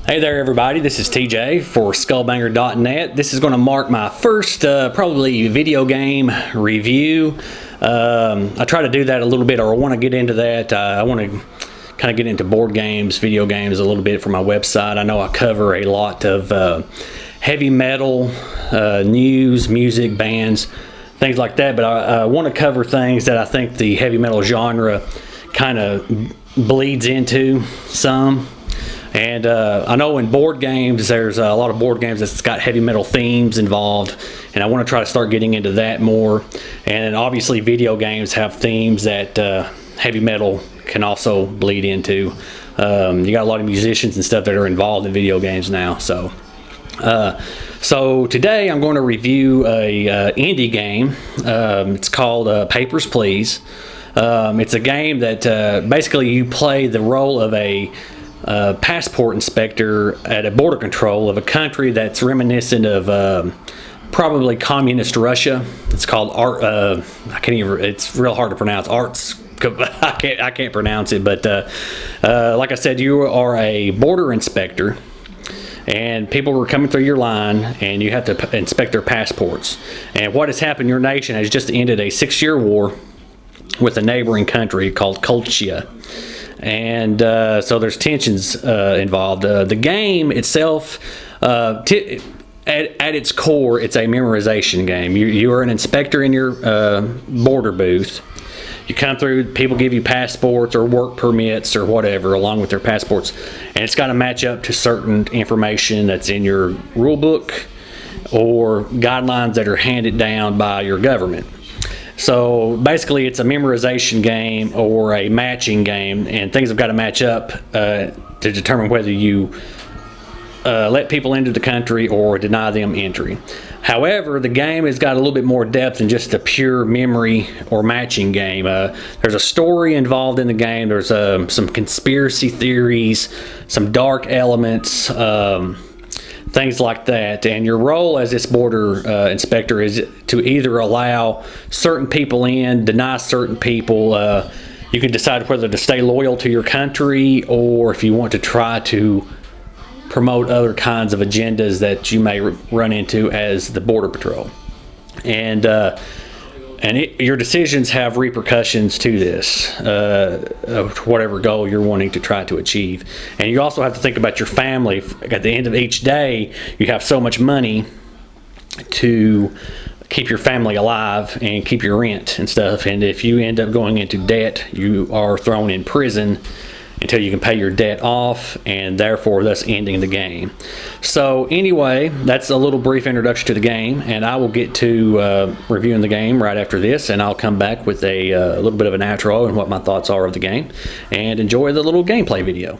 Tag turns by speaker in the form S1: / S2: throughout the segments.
S1: Hey there everybody, this is TJ for skullbanger.net. This is going to mark my first probably video game review. I try to do that a little bit, or I want to get into that. I want to kind of get into board games, video games a little bit for my website. I know I cover a lot of heavy metal, news, music, bands, things like that, but I want to cover things that I think the heavy metal genre kind of bleeds into some. And I know in board games, there's a lot of board games that's got heavy metal themes involved, and I want to try to start getting into that more. And obviously video games have themes that heavy metal can also bleed into. You got a lot of musicians and stuff that are involved in video games now. So today I'm going to review a indie game. It's called Papers, Please. It's a game that basically you play the role of a passport inspector at a border control of a country that's reminiscent of probably communist Russia. It's called I can't even. It's real hard to pronounce. I can't pronounce it. But like I said, you are a border inspector, and people were coming through your line, and you have to inspect their passports. And what has happened? Your nation has just ended a 6-year war with a neighboring country called Kolchia. And so there's tensions involved. The game itself, at its core, it's a memorization game. You are an inspector in your border booth. You come through, people give you passports or work permits or whatever along with their passports, and it's got to match up to certain information that's in your rule book or guidelines that are handed down by your government. So basically it's a memorization game or a matching game, and things have got to match up to determine whether you let people into the country or deny them entry. However, the game has got a little bit more depth than just a pure memory or matching game. There's a story involved in the game. There's some conspiracy theories, some dark elements, things like that. And your role as this border inspector is to either allow certain people in, deny certain people. You can decide whether to stay loyal to your country or if you want to try to promote other kinds of agendas that you may run into as the border patrol. And your decisions have repercussions to this, whatever goal you're wanting to try to achieve. And you also have to think about your family. At the end of each day, you have so much money to keep your family alive and keep your rent and stuff. And if you end up going into debt, you are thrown in prison until you can pay your debt off, and therefore thus ending the game. So anyway, that's a little brief introduction to the game, and I will get to reviewing the game right after this, and I'll come back with a little bit of an outro and what my thoughts are of the game, and enjoy the little gameplay video.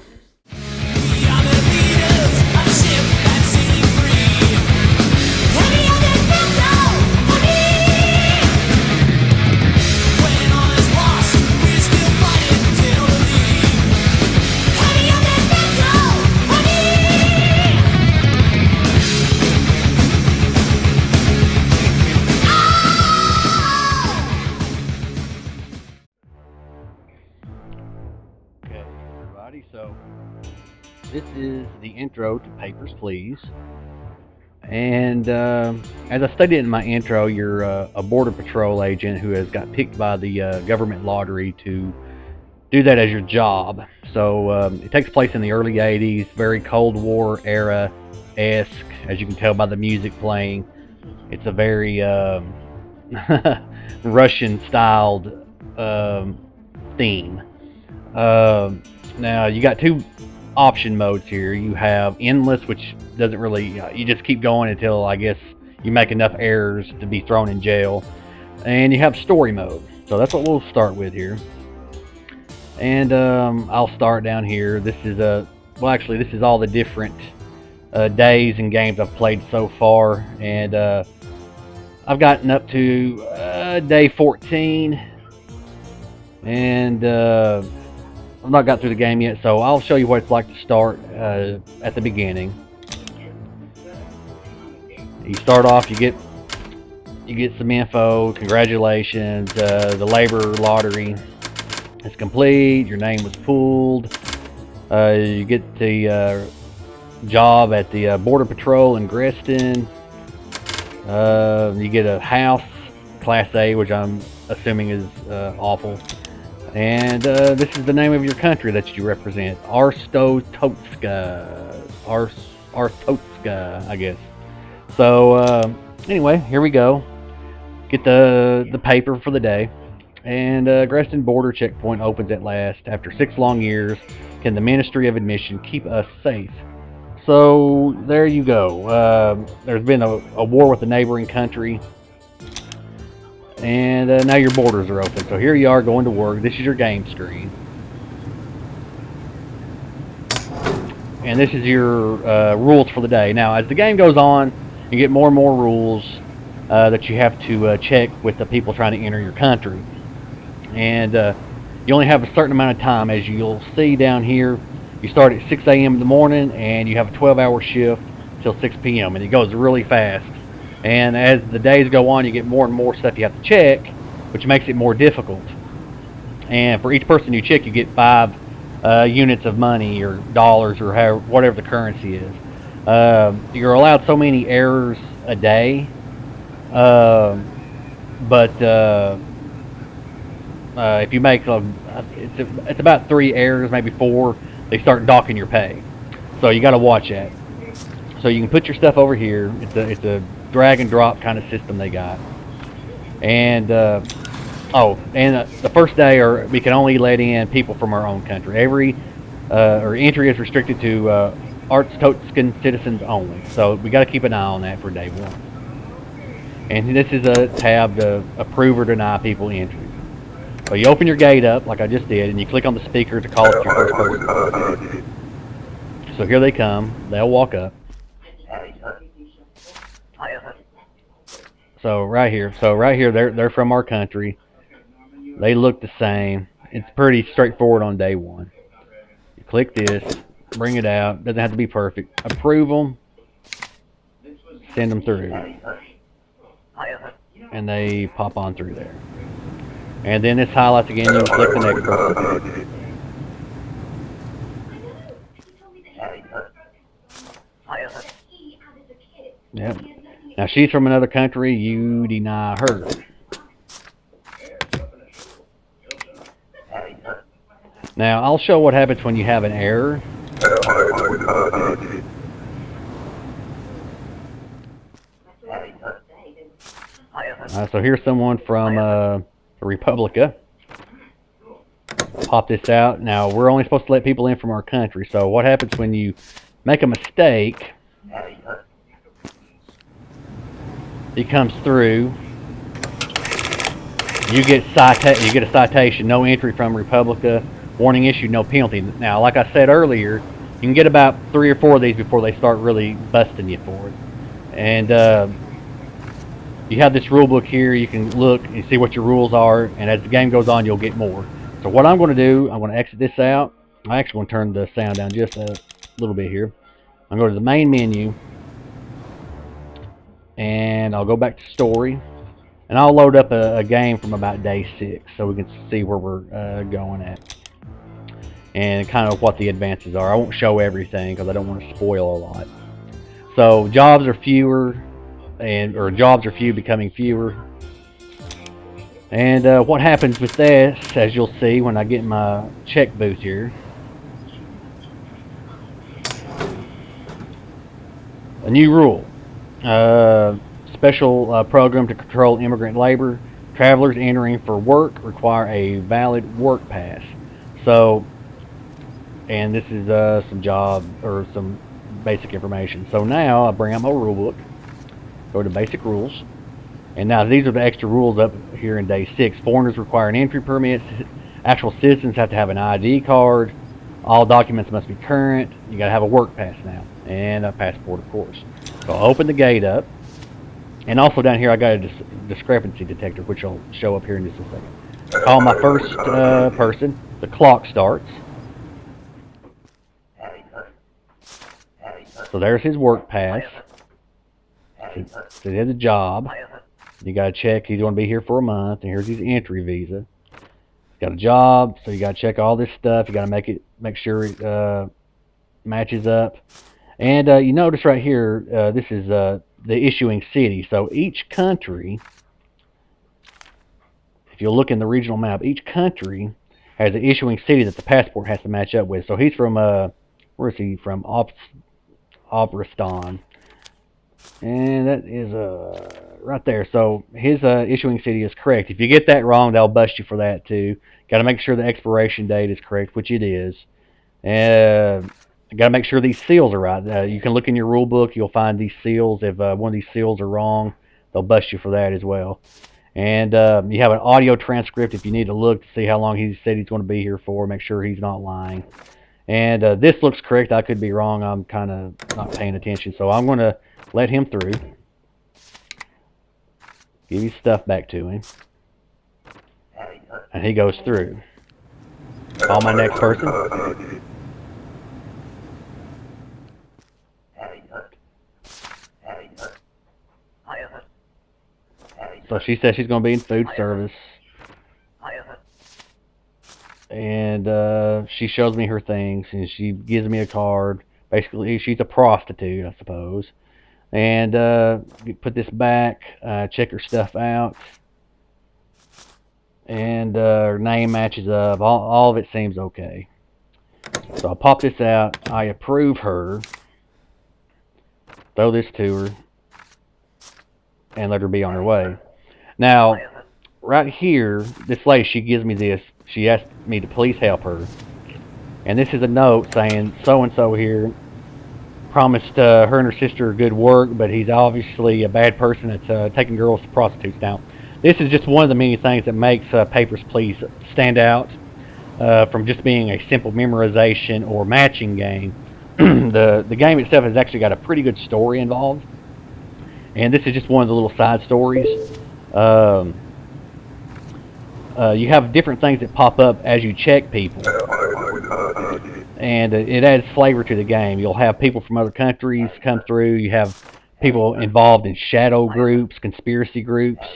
S1: So this is the intro to Papers, Please. And as I stated in my intro, you're a border patrol agent who has got picked by the government lottery to do that as your job. So it takes place in the early 80s, very Cold War era-esque, as you can tell by the music playing. It's a very Russian-styled theme. Now you got two option modes here. You have endless, which doesn't really, you just keep going until I guess you make enough errors to be thrown in jail. And you have story mode. So that's what we'll start with here. And I'll start down here. This is well actually this is all the different days and games I've played so far, and I've gotten up to day 14, and I've not got through the game yet, so I'll show you what it's like to start at the beginning. You start off, you get some info. Congratulations, the labor lottery is complete. Your name was pulled. You get the job at the Border Patrol in Greston. You get a house, Class A, which I'm assuming is awful. And this is the name of your country that you represent, Arstotska, I guess. So anyway, here we go. Get the paper for the day. And Greston border checkpoint opens at last. After 6 long years, can the Ministry of Admission keep us safe? So there you go. There's been a war with a neighboring country, and now your borders are open. So here you are going to work. This is your game screen, and this is your rules for the day. Now, as the game goes on, you get more and more rules that you have to check with the people trying to enter your country. And you only have a certain amount of time. As you'll see down here, you start at 6 a.m. in the morning, and you have a 12-hour shift till 6 p.m. and it goes really fast. And as the days go on, you get more and more stuff you have to check, which makes it more difficult. And for each person you check, you get 5 units of money or dollars or whatever the currency is. You're allowed so many errors a day, but if you make it's about 3 errors, maybe 4, they start docking your pay. So you got to watch that. So you can put your stuff over here. It's a drag and drop kind of system they got. And the first day, we can only let in people from our own country. Entry is restricted to Arstotzkan citizens only. So we got to keep an eye on that for day 1. And this is a tab to approve or deny people entry. So you open your gate up, like I just did, and you click on the speaker to call it your first person. So here they come. They'll walk up. So right here, they're from our country. They look the same. It's pretty straightforward on day 1. You click this, bring it out. Doesn't have to be perfect. Approve them. Send them through. And they pop on through there. And then this highlights again. You click the next person. Yep. Now she's from another country. You deny her. Now I'll show what happens when you have an error. So here's someone from Republica. Pop this out. Now we're only supposed to let people in from our country. So what happens when you make a mistake? It comes through. You get a citation. No entry from Republica. Warning issued. No penalty. Now, like I said earlier, you can get about 3 or 4 of these before they start really busting you for it. And you have this rule book here. You can look and see what your rules are. And as the game goes on, you'll get more. So what I'm going to do, I'm going to exit this out. I'm actually going to turn the sound down just a little bit here. I'm going to the main menu. And I'll go back to story. And I'll load up a game from about day 6 so we can see where we're going at. And kind of what the advances are. I won't show everything because I don't want to spoil a lot. So jobs are fewer, or jobs are few becoming fewer. And what happens with this, as you'll see when I get my check booth here. A new rule. Special program to control immigrant labor. Travelers entering for work require a valid work pass. So, and this is some basic information. So now I bring out my rule book, go to basic rules, and now these are the extra rules up here in day 6. Foreigners require an entry permit. Actual citizens have to have an ID card. All documents must be current. You got to have a work pass now, and a passport, of course. So I'll open the gate up. And also down here I got a discrepancy detector, which I'll show up here in just a second. Call my first person. The clock starts. So there's his work pass. So he has a job. You got to check he's going to be here for a month. And here's his entry visa. He's got a job, so you got to check all this stuff. You got to make sure it matches up. And you notice right here, this is the issuing city. So each country, if you look in the regional map, each country has an issuing city that the passport has to match up with. So he's from, where is he from? Obristan. And that is right there. So his issuing city is correct. If you get that wrong, they'll bust you for that too. Got to make sure the expiration date is correct, which it is. And got to make sure these seals are right. You can look in your rule book. You'll find these seals. If one of these seals are wrong, they'll bust you for that as well. And you have an audio transcript if you need to look to see how long he said he's going to be here for. Make sure he's not lying. And this looks correct. I could be wrong. I'm kind of not paying attention. So I'm going to let him through. Give his stuff back to him. And he goes through. Call my next person. So she says she's going to be in food service. And she shows me her things, and she gives me a card. Basically, she's a prostitute, I suppose. And put this back, check her stuff out. And her name matches up. All of it seems okay. So I'll pop this out. I approve her. Throw this to her. And let her be on her way. Now, right here, this lady, she gives me this. She asked me to please help her. And this is a note saying, so-and-so here promised her and her sister good work, but he's obviously a bad person that's taking girls to prostitutes. Now, this is just one of the many things that makes Papers, Please stand out from just being a simple memorization or matching game. The game itself has actually got a pretty good story involved. And this is just one of the little side stories. You have different things that pop up as you check people. And it adds flavor to the game. You'll have people from other countries come through. You have people involved in shadow groups, conspiracy groups.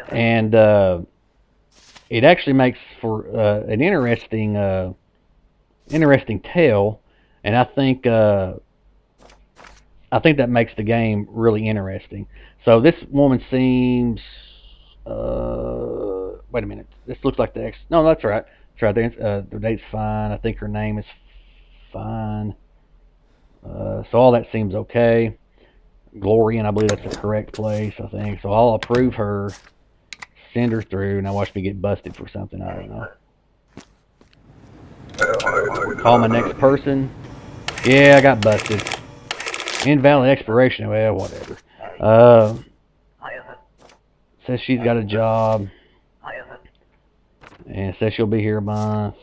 S1: And it actually makes for an interesting tale. And I think that makes the game really interesting. So this woman seems... wait a minute. This looks like the ex... No, that's right. That's right. The date's fine. I think her name is fine. So all that seems okay. Glorian, I believe that's the correct place, I think. So I'll approve her. Send her through. Now watch me get busted for something. I don't know. Call my next person. Yeah, I got busted. Invalid expiration. Well, whatever. Says she's got a job. And says she'll be here a month.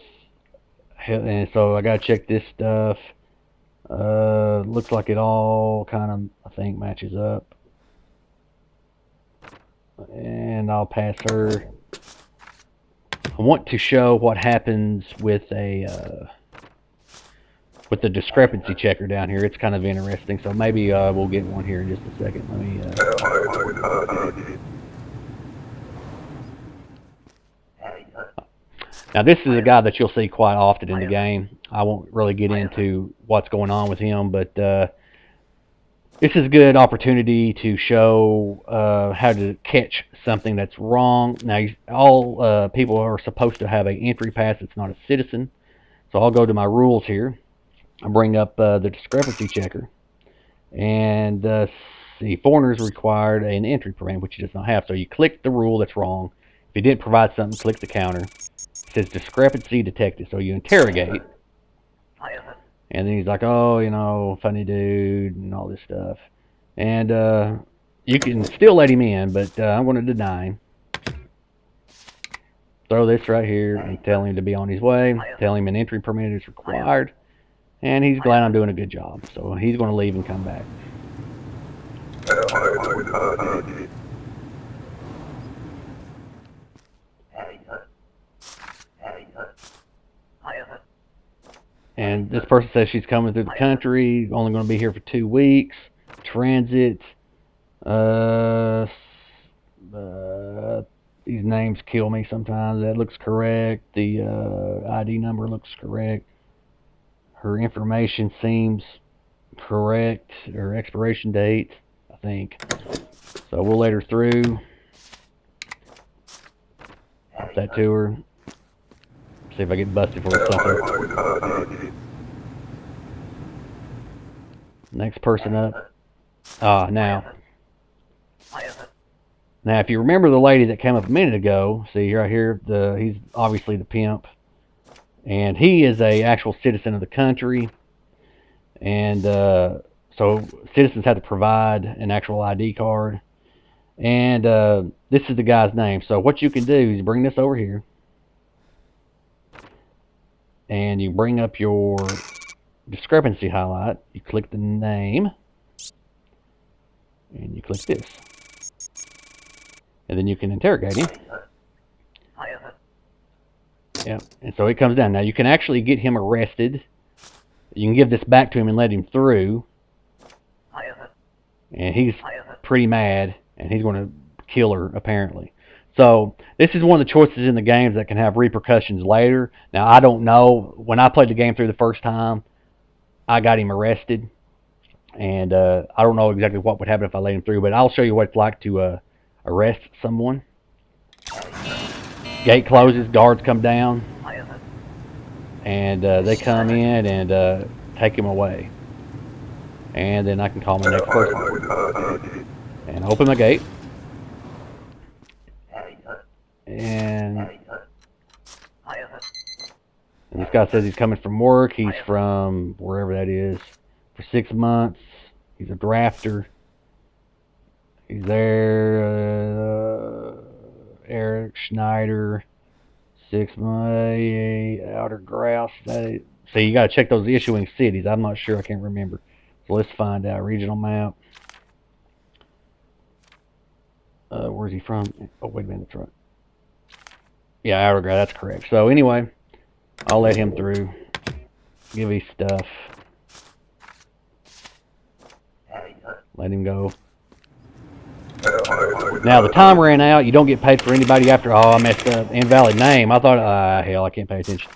S1: And so I gotta check this stuff. Looks like it all kind of, I think, matches up. And I'll pass her. I want to show what happens with the discrepancy checker down here. It's kind of interesting. So maybe we'll get one here in just a second. Let me. Now this is a guy that you'll see quite often in the game. I won't really get into what's going on with him, but this is a good opportunity to show how to catch something that's wrong. Now, all people are supposed to have an entry pass. It's not a citizen. So I'll go to my rules here. I'll bring up the discrepancy checker. And see, foreigners required an entry permit, which he does not have. So you click the rule that's wrong. If he didn't provide something, click the counter. It says discrepancy detected. So you interrogate. And then he's like, oh, you know, funny dude and all this stuff. And you can still let him in, but I'm going to deny him. Throw this right here and tell him to be on his way. Tell him an entry permit is required. And he's glad I'm doing a good job. So he's going to leave and come back. And this person says she's coming through the country, only going to be here for 2 weeks. Transit. These names kill me sometimes. That looks correct. The ID number looks correct.
S2: her information seems correct, or expiration date, I think. So we'll let her through. Pop that to her. See if I get busted for something. Next person up. Now if you remember the lady that came up a minute ago, see right here, he's obviously the pimp, and he is a actual citizen of the country, and so citizens have to provide an actual ID card, and this is the guy's name. So what you can do is bring this over here, and you bring up your discrepancy highlight, you click the name, and you click this, and then you can interrogate him. Yeah, and so it comes down. Now you can actually get him arrested. You can give this back to him and let him through, and he's pretty mad, and he's going to kill her apparently. So this is one of the choices in the games that can have repercussions later. Now I don't know. When I played the game through the first time, I got him arrested, and I don't know exactly what would happen if I let him through, but I'll show you what it's like to arrest someone. Gate closes, guards come down, and they come in and take him away. And then I can call my next person and open my gate. And this guy says he's coming from work. He's from wherever that is for 6 months. He's a drafter. He's there. Eric Schneider, 6 months. Outer Grouse. See, you got to check those issuing cities. I'm not sure. I can't remember. So let's find out. Regional map. Where's he from? Oh, wait a minute. That's right. Yeah, Outer Grouse. That's correct. So anyway, I'll let him through. Give his stuff. Let him go. Now the time ran out. You don't get paid for anybody after. Oh, I messed up. Invalid name. I thought, hell, I can't pay attention.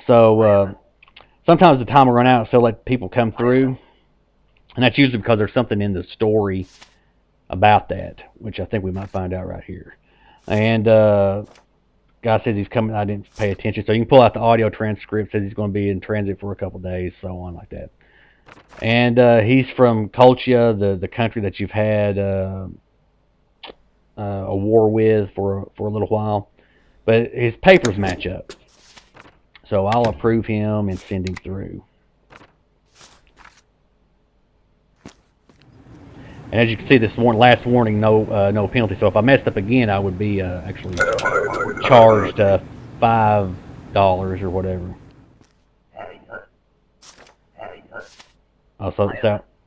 S2: So sometimes the time will run out, so let people come through, and that's usually because there's something in the story about that, which I think we might find out right here. And guy says he's coming. I didn't pay attention, so you can pull out the audio transcript. Says he's going to be in transit for a couple of days, so on like that. And he's from Kolchia, the country that you've had a war with for a little while, but his papers match up, so I'll approve him and send him through. And as you can see, this last warning, no penalty. So if I messed up again, I would be actually charged $5 or whatever. So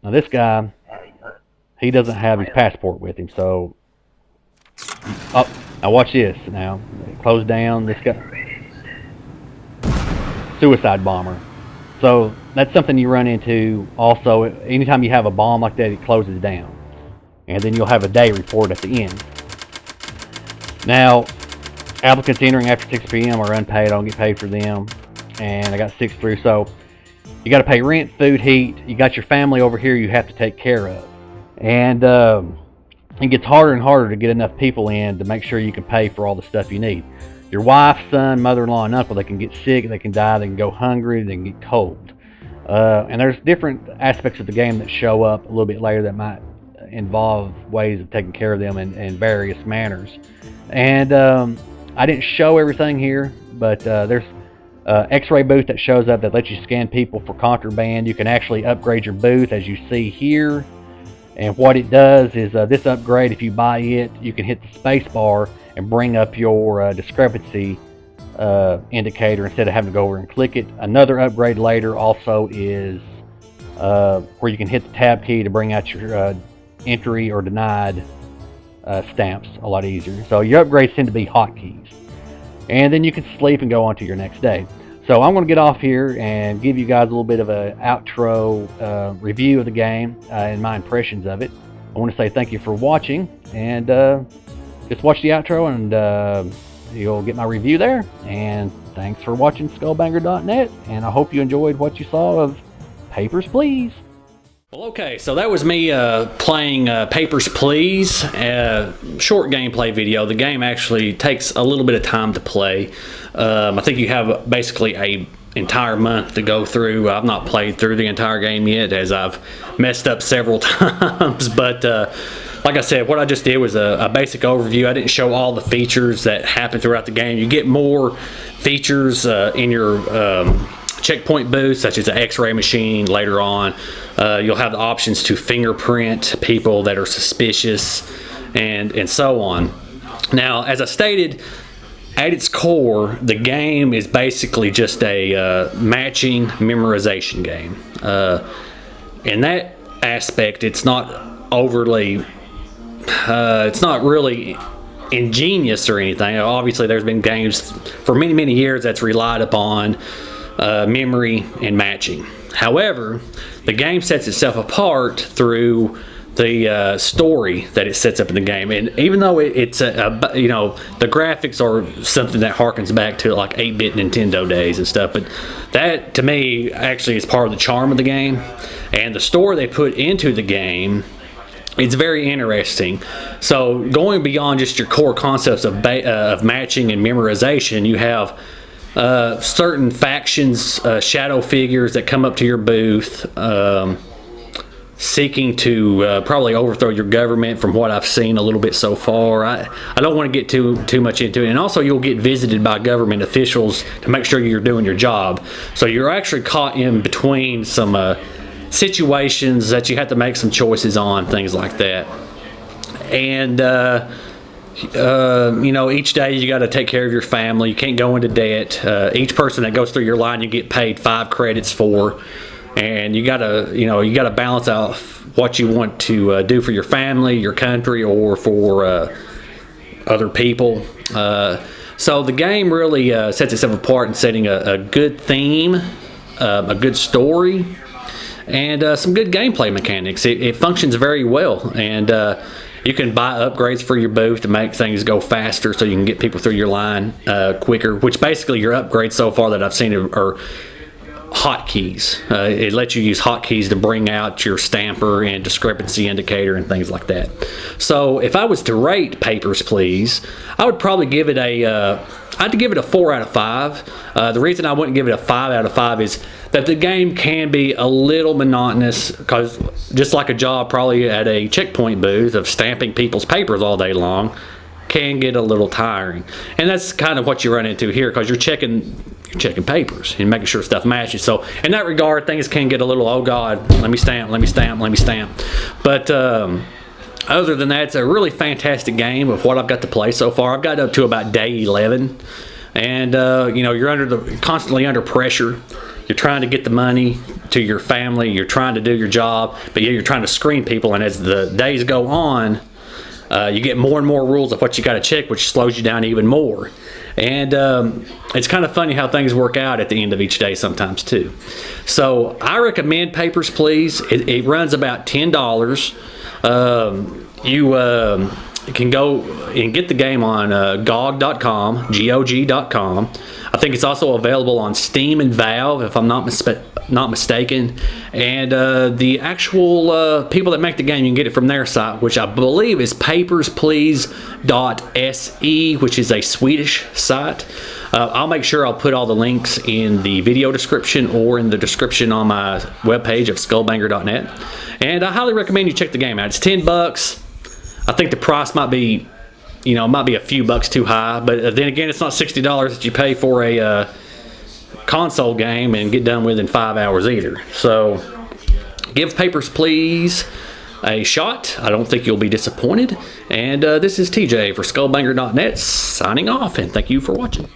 S2: now this guy, he doesn't have his passport with him. So, now watch this. Now, close down. This guy, suicide bomber. So that's something you run into. Also, anytime you have a bomb like that, it closes down, and then you'll have a day report at the end. Now, applicants entering after 6 p.m. are unpaid. I don't get paid for them, and I got 6 through. So you got to pay rent, food, heat. You got your family over here you have to take care of. And it gets harder and harder to get enough people in to make sure you can pay for all the stuff you need. Your wife, son, mother-in-law, and uncle, they can get sick, they can die, they can go hungry, they can get cold. And there's different aspects of the game that show up a little bit later that might involve ways of taking care of them in various manners. And I didn't show everything here, but there's X-ray booth that shows up that lets you scan people for contraband. You can actually upgrade your booth, as you see here, and what it does is this upgrade, if you buy it, you can hit the space bar and bring up your discrepancy indicator instead of having to go over and click it. Another upgrade later also is where you can hit the tab key to bring out your entry or denied stamps a lot easier. So your upgrades tend to be hotkeys. And then you can sleep and go on to your next day. So I'm going to get off here and give you guys a little bit of an outro review of the game and my impressions of it. I want to say thank you for watching, and just watch the outro you'll get my review there. And thanks for watching Skullbanger.net, and I hope you enjoyed what you saw of Papers, Please.
S1: Well, okay, so that was me playing Papers, Please, short gameplay video. The game actually takes a little bit of time to play. I think you have basically a entire month to go through. I've not played through the entire game yet, as I've messed up several times, but like I said, what I just did was a basic overview. I didn't show all the features that happen throughout the game. You get more features in your checkpoint booth, such as an x-ray machine later on. You'll have the options to fingerprint people that are suspicious and so on. Now, as I stated, at its core, the game is basically just a matching memorization game. In that aspect, it's not overly, it's not really ingenious or anything. Obviously, there's been games for many, many years that's relied upon memory and matching. However, the game sets itself apart through the story that it sets up in the game, and even though it's the graphics are something that harkens back to like 8-bit Nintendo days and stuff, but that to me actually is part of the charm of the game, and the story they put into the game, it's very interesting. So going beyond just your core concepts of matching and memorization, you have certain factions, shadow figures that come up to your booth, seeking to probably overthrow your government, from what I've seen a little bit so far. I don't want to get too much into it. And also, you'll get visited by government officials to make sure you're doing your job. So you're actually caught in between some situations that you have to make some choices on, things like that. And each day you got to take care of your family. You can't go into debt. Each person that goes through your line, you get paid 5 credits for. And you gotta balance out what you want to do for your family, your country, or for other people. So the game really sets itself apart in setting a good theme, a good story, and some good gameplay mechanics. It functions very well, and you can buy upgrades for your booth to make things go faster, so you can get people through your line quicker. Which basically your upgrades so far that I've seen are hotkeys. It lets you use hotkeys to bring out your stamper and discrepancy indicator and things like that. So if I was to rate Papers, Please, I would probably give it I'd give it a 4 out of 5. The reason I wouldn't give it a 5 out of 5 is that the game can be a little monotonous, because just like a job probably at a checkpoint booth of stamping people's papers all day long can get a little tiring. And that's kind of what you run into here, because you're checking papers and making sure stuff matches. So in that regard, things can get a little, oh God, let me stamp. But other than that, it's a really fantastic game of what I've got to play so far. I've got up to about day 11, and you're constantly under pressure. You're trying to get the money to your family. You're trying to do your job, but yeah, you're trying to screen people. And as the days go on, you get more and more rules of what you got to check, which slows you down even more. And it's kind of funny how things work out at the end of each day sometimes too. So I recommend Papers, Please. It runs about $10. You can go and get the game on GOG.com, GOG.com. I think it's also available on Steam and Valve, if I'm not mistaken. And the actual people that make the game, you can get it from their site, which I believe is papersplease.se, which is a Swedish site. I'll make sure I'll put all the links in the video description or in the description on my webpage of skullbanger.net. And I highly recommend you check the game out. It's $10. I think the price might be a few bucks too high, but then again, it's not $60 that you pay for a console game and get done with in 5 hours either. So give Papers, Please a shot. I don't think you'll be disappointed. And this is TJ for skullbanger.net signing off, and thank you for watching.